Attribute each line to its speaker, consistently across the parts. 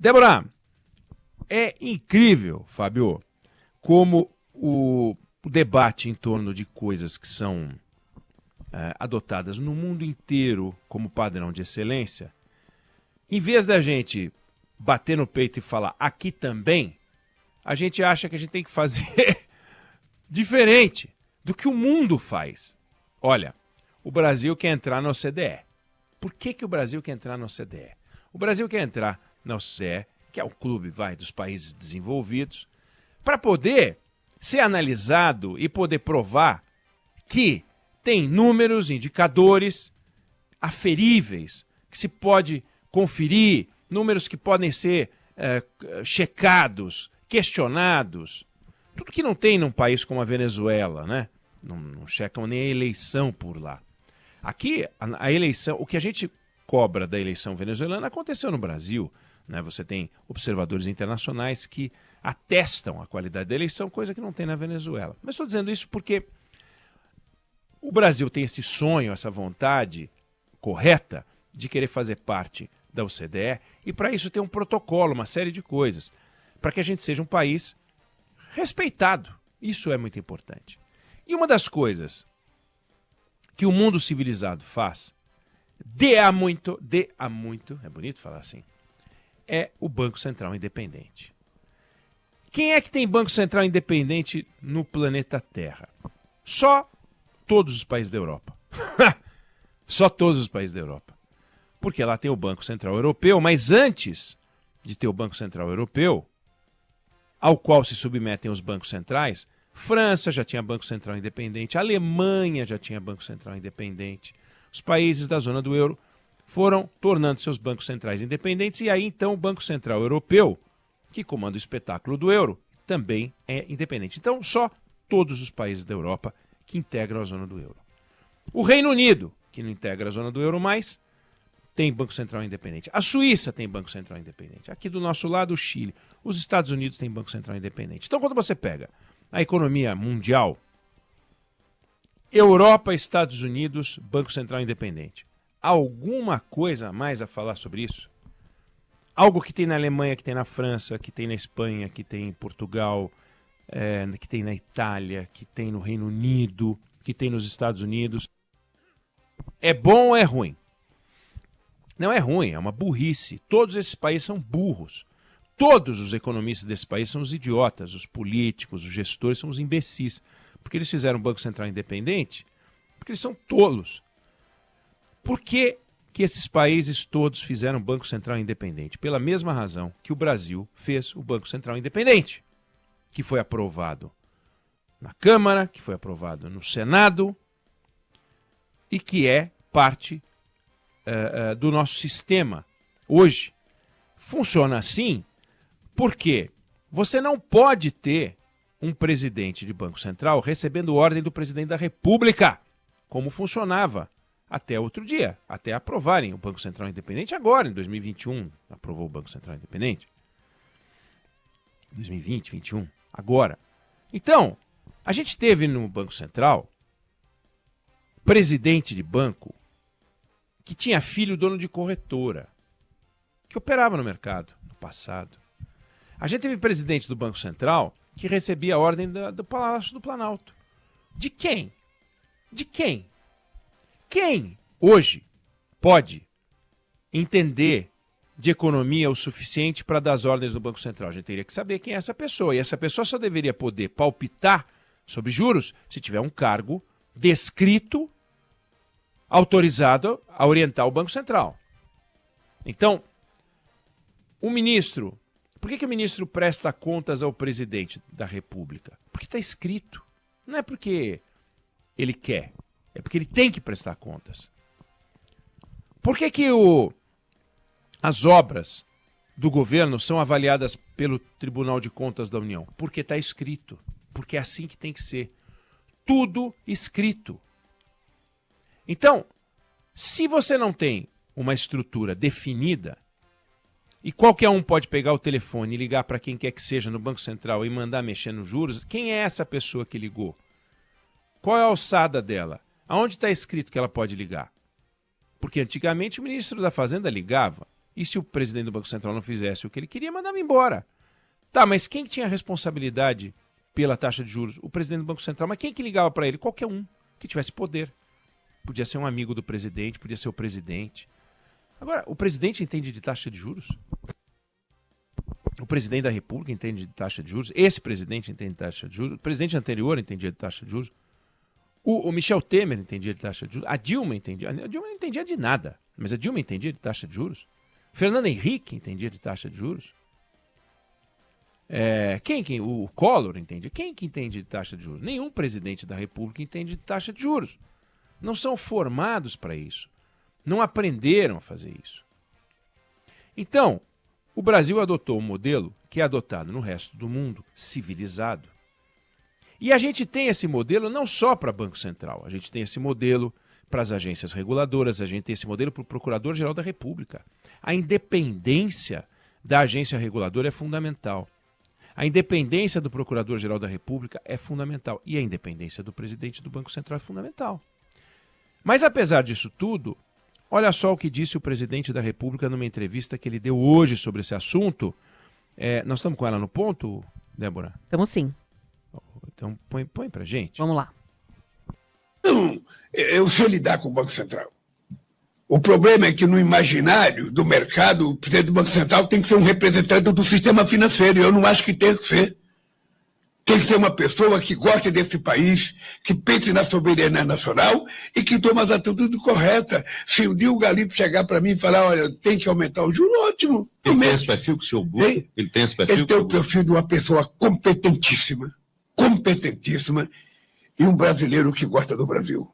Speaker 1: Débora, é incrível, Fábio, como o debate em torno de coisas que são adotadas no mundo inteiro como padrão de excelência, em vez da gente bater no peito e falar aqui também, a gente acha que a gente tem que fazer diferente do que o mundo faz. Olha, o Brasil quer entrar na OCDE. Por que o Brasil quer entrar na OCDE? O Brasil quer entrar na OCDE, que é o clube dos países desenvolvidos, para poder ser analisado e poder provar que tem números, indicadores aferíveis, que se pode conferir, números que podem ser checados, questionados. Tudo que não tem num país como a Venezuela, né? Não checam nem a eleição por lá. Aqui, a eleição, o que a gente cobra da eleição venezuelana aconteceu no Brasil, né? Você tem observadores internacionais que atestam a qualidade da eleição, coisa que não tem na Venezuela. Mas estou dizendo isso porque o Brasil tem esse sonho, essa vontade correta de querer fazer parte da OCDE e para isso tem um protocolo, uma série de coisas, para que a gente seja um país respeitado. Isso é muito importante. E uma das coisas que o mundo civilizado faz, há muito, é bonito falar assim, é o Banco Central Independente. Quem é que tem Banco Central Independente no planeta Terra? Só todos os países da Europa. Só todos os países da Europa. Porque lá tem o Banco Central Europeu, mas antes de ter o Banco Central Europeu, ao qual se submetem os bancos centrais, França já tinha Banco Central Independente, a Alemanha já tinha Banco Central Independente. Os países da zona do euro foram tornando seus bancos centrais independentes e aí então o Banco Central Europeu, que comanda o espetáculo do euro, também é independente. Então só todos os países da Europa que integram a zona do euro. O Reino Unido, que não integra a zona do euro mais, tem Banco Central Independente. A Suíça tem Banco Central Independente. Aqui do nosso lado, o Chile. Os Estados Unidos têm Banco Central Independente. Então, quando você pega a economia mundial, Europa, Estados Unidos, Banco Central Independente. Alguma coisa a mais a falar sobre isso? Algo que tem na Alemanha, que tem na França, que tem na Espanha, que tem em Portugal, que tem na Itália, que tem no Reino Unido, que tem nos Estados Unidos. É bom ou é ruim? Não é ruim, é uma burrice. Todos esses países são burros. Todos os economistas desse país são os idiotas, os políticos, os gestores são os imbecis. Porque eles fizeram um Banco Central independente? Porque eles são tolos. Por que esses países todos fizeram um Banco Central independente? Pela mesma razão que o Brasil fez o Banco Central independente, que foi aprovado na Câmara, que foi aprovado no Senado e que é parte do nosso sistema hoje. Funciona assim porque você não pode ter um presidente de Banco Central recebendo ordem do presidente da República, como funcionava até outro dia, até aprovarem o Banco Central Independente agora, em 2021, aprovou o Banco Central Independente. 2020, 2021, agora. Então, a gente teve no Banco Central presidente de banco que tinha filho dono de corretora, que operava no mercado no passado. A gente teve presidente do Banco Central que recebia a ordem do Palácio do Planalto. De quem? De quem? Quem hoje pode entender de economia o suficiente para dar as ordens do Banco Central? A gente teria que saber quem é essa pessoa. E essa pessoa só deveria poder palpitar sobre juros se tiver um cargo descrito, autorizado a orientar o Banco Central. Então, o ministro... Por que o ministro presta contas ao presidente da República? Porque está escrito. Não é porque ele quer. É porque ele tem que prestar contas. Por que as obras do governo são avaliadas pelo Tribunal de Contas da União? Porque está escrito. Porque é assim que tem que ser. Tudo escrito. Então, se você não tem uma estrutura definida, e qualquer um pode pegar o telefone e ligar para quem quer que seja no Banco Central e mandar mexer nos juros, quem é essa pessoa que ligou? Qual é a alçada dela? Aonde está escrito que ela pode ligar? Porque antigamente o ministro da Fazenda ligava. E se o presidente do Banco Central não fizesse o que ele queria, mandava embora. Tá, mas quem tinha responsabilidade pela taxa de juros? O presidente do Banco Central. Mas quem que ligava para ele? Qualquer um que tivesse poder. Podia ser um amigo do presidente, podia ser o presidente. Agora, o presidente entende de taxa de juros? O presidente da República entende de taxa de juros? Esse presidente entende de taxa de juros? O presidente anterior entendia de taxa de juros? O Michel Temer entendia de taxa de juros? A Dilma entendia. A Dilma não entendia de nada, mas a Dilma entendia de taxa de juros? Fernando Henrique entendia de taxa de juros? O Collor entende? Quem que entende de taxa de juros? Nenhum presidente da República entende de taxa de juros. Não são formados para isso. Não aprenderam a fazer isso. Então, o Brasil adotou um modelo que é adotado no resto do mundo, civilizado. E a gente tem esse modelo não só para Banco Central, a gente tem esse modelo para as agências reguladoras, a gente tem esse modelo para o Procurador-Geral da República. A independência da agência reguladora é fundamental. A independência do Procurador-Geral da República é fundamental. E a independência do presidente do Banco Central é fundamental. Mas apesar disso tudo, olha só o que disse o presidente da República numa entrevista que ele deu hoje sobre esse assunto. Nós estamos com ela no ponto, Débora?
Speaker 2: Estamos sim.
Speaker 1: Então põe pra gente.
Speaker 2: Vamos lá.
Speaker 3: Não, eu sei lidar com o Banco Central. O problema é que no imaginário do mercado, o presidente do Banco Central tem que ser um representante do sistema financeiro. Eu não acho que tem que ser. Tem que ser uma pessoa que goste desse país, que pense na soberania nacional e que tome as atitudes corretas. Se um dia o Galipo chegar para mim e falar, olha, tem que aumentar o juro, ótimo.
Speaker 4: Ele tem esse perfil que o senhor busca? Ele tem esse perfil?
Speaker 3: Ele tem o perfil de uma pessoa competentíssima e um brasileiro que gosta do Brasil.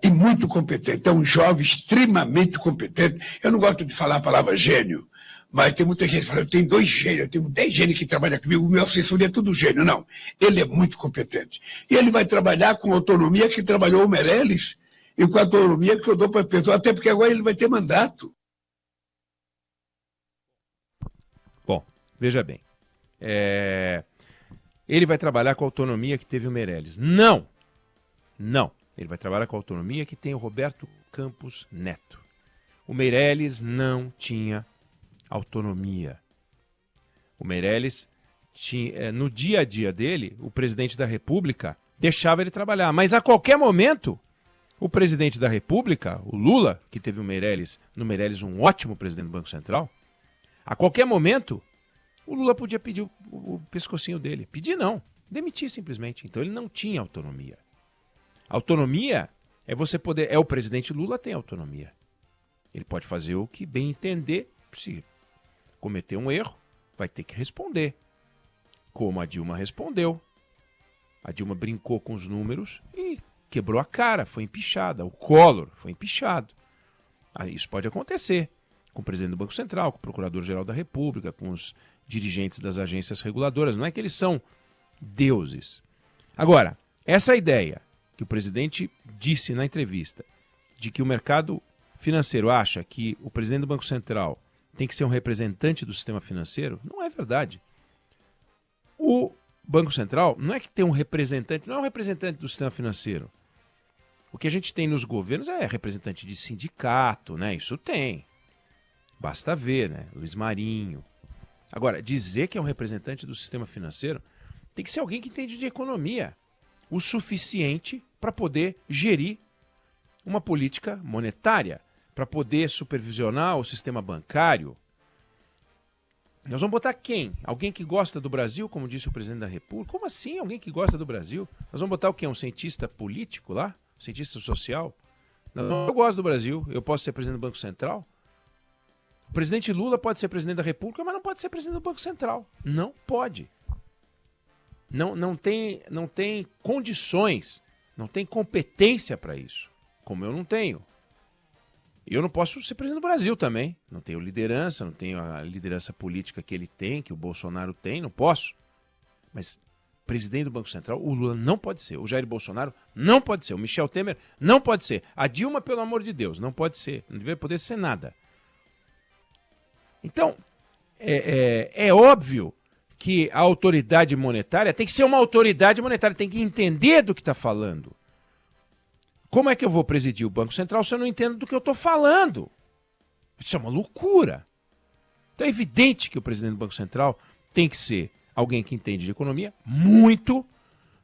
Speaker 3: E muito competente. É um jovem extremamente competente. Eu não gosto de falar a palavra gênio, mas tem muita gente que fala, eu tenho 2 gênios, eu tenho 10 gênios que trabalham comigo, o meu assessor é tudo gênio. Não, ele é muito competente. E ele vai trabalhar com a autonomia que trabalhou o Meirelles e com a autonomia que eu dou para a pessoa, até porque agora ele vai ter mandato.
Speaker 1: Bom, veja bem. Ele vai trabalhar com a autonomia que teve o Meirelles. Não! Ele vai trabalhar com a autonomia que tem o Roberto Campos Neto. O Meirelles não tinha autonomia. O Meirelles tinha, no dia a dia dele, o presidente da República deixava ele trabalhar. Mas a qualquer momento, o presidente da República, o Lula, que teve o Meirelles, no Meirelles um ótimo presidente do Banco Central, a qualquer momento, o Lula podia pedir o pescocinho dele. Pedir não, demitir simplesmente. Então ele não tinha autonomia. Autonomia é você poder... o presidente Lula tem autonomia. Ele pode fazer o que bem entender. Se cometer um erro, vai ter que responder. Como a Dilma respondeu. A Dilma brincou com os números e quebrou a cara, foi empichada. O Collor foi empichado. Isso pode acontecer com o presidente do Banco Central, com o Procurador-Geral da República, com os dirigentes das agências reguladoras. Não é que eles são deuses. Agora, essa ideia que o presidente disse na entrevista, de que o mercado financeiro acha que o presidente do Banco Central tem que ser um representante do sistema financeiro, não é verdade. O Banco Central não é que tem um representante, não é um representante do sistema financeiro. O que a gente tem nos governos é representante de sindicato, né? Isso tem. Basta ver, né? Luiz Marinho. Agora, dizer que é um representante do sistema financeiro tem que ser alguém que entende de economia o suficiente para poder gerir uma política monetária, para poder supervisionar o sistema bancário. Nós vamos botar quem? Alguém que gosta do Brasil, como disse o presidente da República? Como assim alguém que gosta do Brasil? Nós vamos botar o quê? Um cientista político lá? Um cientista social? Não, eu gosto do Brasil, eu posso ser presidente do Banco Central? O presidente Lula pode ser presidente da República, mas não pode ser presidente do Banco Central. Não pode. Não tem condições, não tem competência para isso, como eu não tenho. E eu não posso ser presidente do Brasil também. Não tenho liderança, não tenho a liderança política que ele tem, que o Bolsonaro tem, não posso. Mas presidente do Banco Central, o Lula não pode ser. O Jair Bolsonaro não pode ser. O Michel Temer não pode ser. A Dilma, pelo amor de Deus, não pode ser. Não deveria poder ser nada. Então, é óbvio que a autoridade monetária tem que ser uma autoridade monetária, tem que entender do que está falando. Como é que eu vou presidir o Banco Central se eu não entendo do que eu estou falando? Isso é uma loucura. Então é evidente que o presidente do Banco Central tem que ser alguém que entende de economia muito.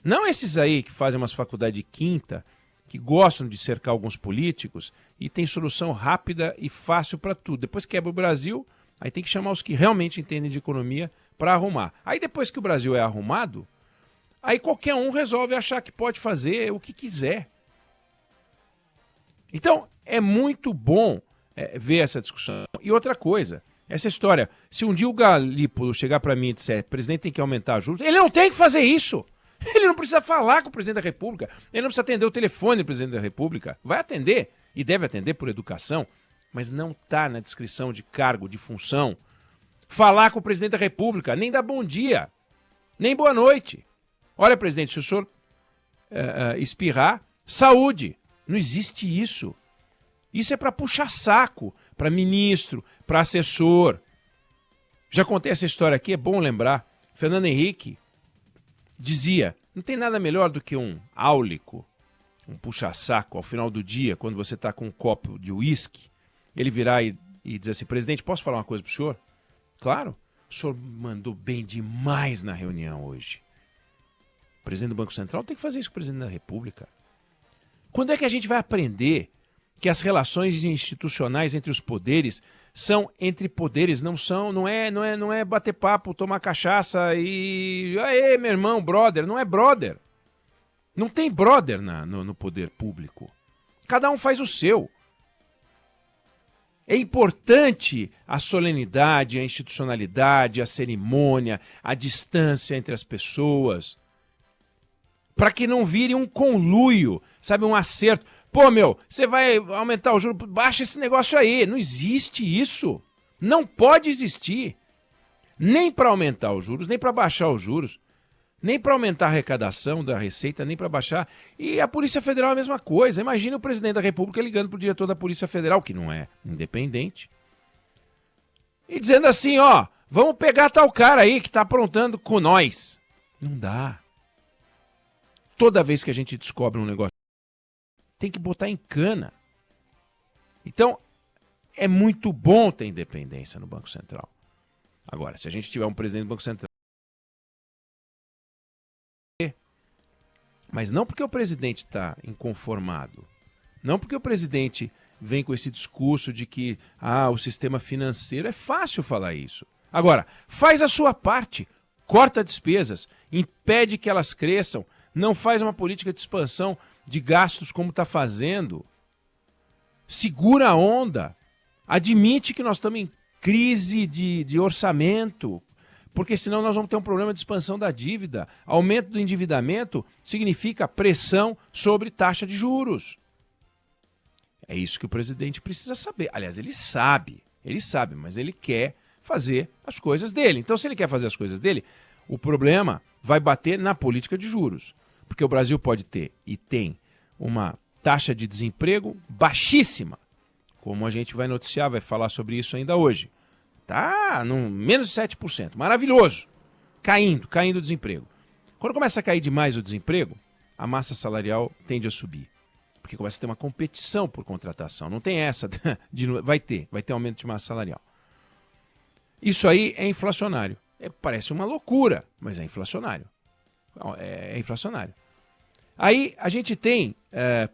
Speaker 1: Não esses aí que fazem umas faculdades de quinta, que gostam de cercar alguns políticos e tem solução rápida e fácil para tudo. Depois quebra o Brasil, aí tem que chamar os que realmente entendem de economia para arrumar. Aí depois que o Brasil é arrumado, aí qualquer um resolve achar que pode fazer o que quiser. Então é muito bom ver essa discussão. E outra coisa, essa história, se um dia o Galípolo chegar para mim e disser, o presidente tem que aumentar os juros, ele não tem que fazer isso. Ele não precisa falar com o presidente da República, ele não precisa atender o telefone do presidente da República. Vai atender, e deve atender por educação, mas não está na descrição de cargo, de função, falar com o presidente da República, nem dar bom dia, nem boa noite. Olha, presidente, se o senhor espirrar, saúde. Não existe isso. Isso é para puxar saco, para ministro, para assessor. Já contei essa história aqui, é bom lembrar. Fernando Henrique dizia, não tem nada melhor do que um áulico, um puxa-saco ao final do dia, quando você está com um copo de uísque, ele virar e dizer assim, presidente, posso falar uma coisa para o senhor? Claro, o senhor mandou bem demais na reunião hoje. O presidente do Banco Central tem que fazer isso com o presidente da República. Quando é que a gente vai aprender que as relações institucionais entre os poderes são entre poderes, não é bater papo, tomar cachaça e... Aê, meu irmão, brother, não é brother. Não tem brother no poder público. Cada um faz o seu. É importante a solenidade, a institucionalidade, a cerimônia, a distância entre as pessoas, para que não vire um conluio, sabe, um acerto. Pô, meu, você vai aumentar o juro, baixa esse negócio aí. Não existe isso. Não pode existir. Nem para aumentar os juros, nem para baixar os juros, nem para aumentar a arrecadação da Receita, nem para baixar. E a Polícia Federal é a mesma coisa. Imagine o presidente da República ligando para o diretor da Polícia Federal, que não é independente, e dizendo assim, ó, vamos pegar tal cara aí que está aprontando com nós. Não dá. Toda vez que a gente descobre um negócio, tem que botar em cana. Então, é muito bom ter independência no Banco Central. Agora, se a gente tiver um presidente do Banco Central, mas não porque o presidente está inconformado, não porque o presidente vem com esse discurso de que o sistema financeiro, é fácil falar isso. Agora, faz a sua parte, corta despesas, impede que elas cresçam, não faz uma política de expansão de gastos como está fazendo, segura a onda, admite que nós estamos em crise de orçamento, porque senão nós vamos ter um problema de expansão da dívida. Aumento do endividamento significa pressão sobre taxa de juros. É isso que o presidente precisa saber. Aliás, ele sabe, mas ele quer fazer as coisas dele. Então, se ele quer fazer as coisas dele, o problema vai bater na política de juros. Porque o Brasil pode ter, e tem, uma taxa de desemprego baixíssima, como a gente vai noticiar, vai falar sobre isso ainda hoje. Tá no menos de 7%, maravilhoso, caindo o desemprego. Quando começa a cair demais o desemprego, a massa salarial tende a subir, porque começa a ter uma competição por contratação, não tem essa, vai ter aumento de massa salarial. Isso aí é inflacionário, parece uma loucura, mas é inflacionário. É inflacionário. Aí a gente tem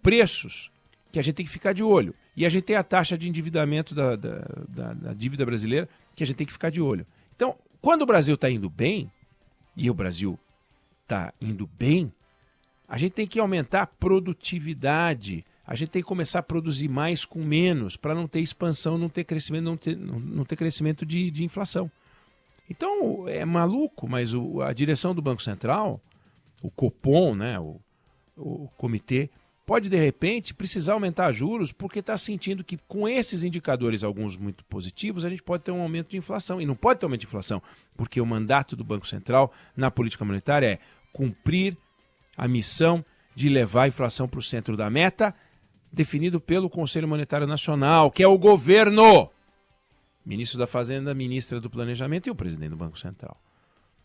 Speaker 1: preços que a gente tem que ficar de olho. E a gente tem a taxa de endividamento da dívida brasileira que a gente tem que ficar de olho. Então, quando o Brasil está indo bem, e o Brasil está indo bem, a gente tem que aumentar a produtividade. A gente tem que começar a produzir mais com menos, para não ter expansão, não ter crescimento, não ter crescimento de inflação. Então, é maluco, mas a direção do Banco Central, o Copom, né, o comitê, pode, de repente, precisar aumentar juros porque está sentindo que, com esses indicadores, alguns muito positivos, a gente pode ter um aumento de inflação. E não pode ter aumento de inflação, porque o mandato do Banco Central na política monetária é cumprir a missão de levar a inflação para o centro da meta, definido pelo Conselho Monetário Nacional, que é o governo. Ministro da Fazenda, ministra do Planejamento e o presidente do Banco Central.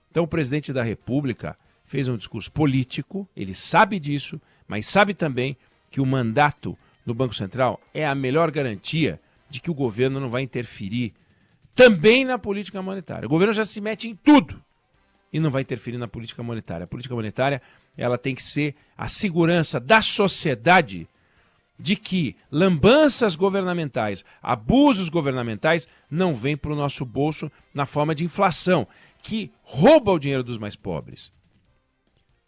Speaker 1: Então, o presidente da República fez um discurso político, ele sabe disso, mas sabe também que o mandato do Banco Central é a melhor garantia de que o governo não vai interferir também na política monetária. O governo já se mete em tudo e não vai interferir na política monetária. A política monetária, ela tem que ser a segurança da sociedade de que lambanças governamentais, abusos governamentais não vêm para o nosso bolso na forma de inflação, que rouba o dinheiro dos mais pobres.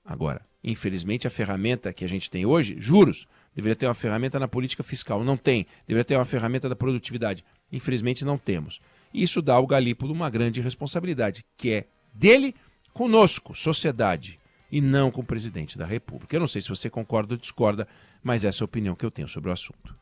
Speaker 1: Agora, infelizmente, a ferramenta que a gente tem hoje, juros, deveria ter uma ferramenta na política fiscal. Não tem. Deveria ter uma ferramenta da produtividade. Infelizmente, não temos. Isso dá ao Galípolo uma grande responsabilidade, que é dele conosco, sociedade, e não com o presidente da República. Eu não sei se você concorda ou discorda, mas essa é a opinião que eu tenho sobre o assunto.